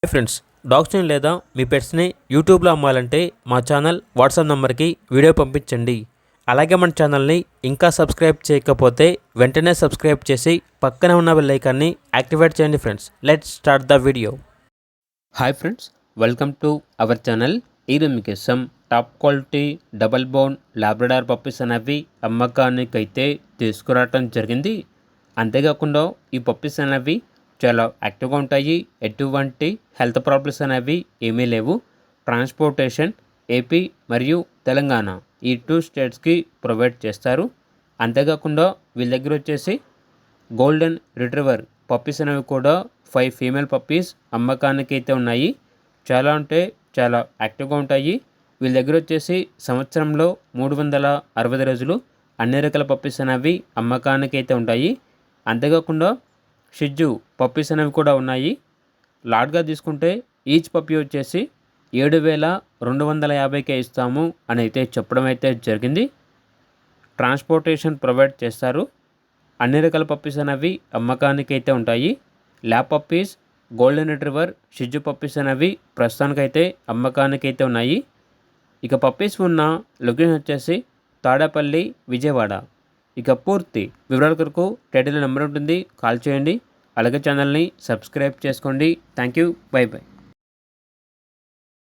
Hi friends, డాగ్స్ని లేదా మీ పెట్స్ని యూట్యూబ్లో అమ్మాలంటే మా ఛానల్ వాట్సాప్ నెంబర్కి వీడియో పంపించండి. అలాగే మన ఛానల్ని ఇంకా సబ్స్క్రైబ్ చేయకపోతే వెంటనే సబ్స్క్రైబ్ చేసి పక్కనే ఉన్న బెల్ ఐకాన్ని యాక్టివేట్ చేయండి. Friends, let's start the video. Hi friends, welcome to our channel. ఈరోజు మీకోసం top quality double bone Labrador puppies అనేవి అమ్మకానికైతే తీసుకురావటం జరిగింది. అంతేకాకుండా ఈ పప్పీస్ అనేవి చాలా యాక్టివ్గా ఉంటాయి. ఎటువంటి హెల్త్ ప్రాబ్లమ్స్ అనేవి ఏమీ లేవు. ట్రాన్స్పోర్టేషన్ ఏపీ మరియు తెలంగాణ ఈ 2 స్టేట్స్కి ప్రొవైడ్ చేస్తారు. అంతేకాకుండా వీళ్ళ దగ్గర వచ్చేసి గోల్డెన్ రిట్రీవర్ పప్పీస్ అనేవి కూడా 5 ఫీమేల్ పప్పీస్ అమ్మకానికి అయితే ఉన్నాయి. చాలా అంటే చాలా యాక్టివ్గా ఉంటాయి. వీళ్ళ దగ్గర వచ్చేసి సంవత్సరంలో 365 రోజులు అన్ని రకాల పప్పీస్ అనేవి అమ్మకానికి అయితే ఉంటాయి. అంతేకాకుండా షిజ్జు పప్పీస్ అనేవి కూడా ఉన్నాయి. లాట్గా తీసుకుంటే ఈచ్ పప్పీ వచ్చేసి 7,250కే ఇస్తాము అని అయితే చెప్పడం అయితే జరిగింది. ట్రాన్స్పోర్టేషన్ ప్రొవైడ్ చేస్తారు. అన్ని రకాల పప్పీస్ అనేవి అమ్మకానికి అయితే ఉంటాయి. ల్యాబ్ పప్పీస్, గోల్డెన్ రిట్రీవర్, షిజ్జు పప్పీస్ అనేవి ప్రస్తుతానికైతే అమ్మకానికి అయితే ఉన్నాయి. ఇక పప్పీస్ ఉన్న లొకేషన్ వచ్చేసి తాడేపల్లి, విజయవాడ. ఇక పూర్తి వివరాల కొరకు టైటిల్ నెంబర్ ఉంటుంది, కాల్ చేయండి. అలాగే ఛానల్ని సబ్స్క్రైబ్ చేసుకోండి. Thank you, by by.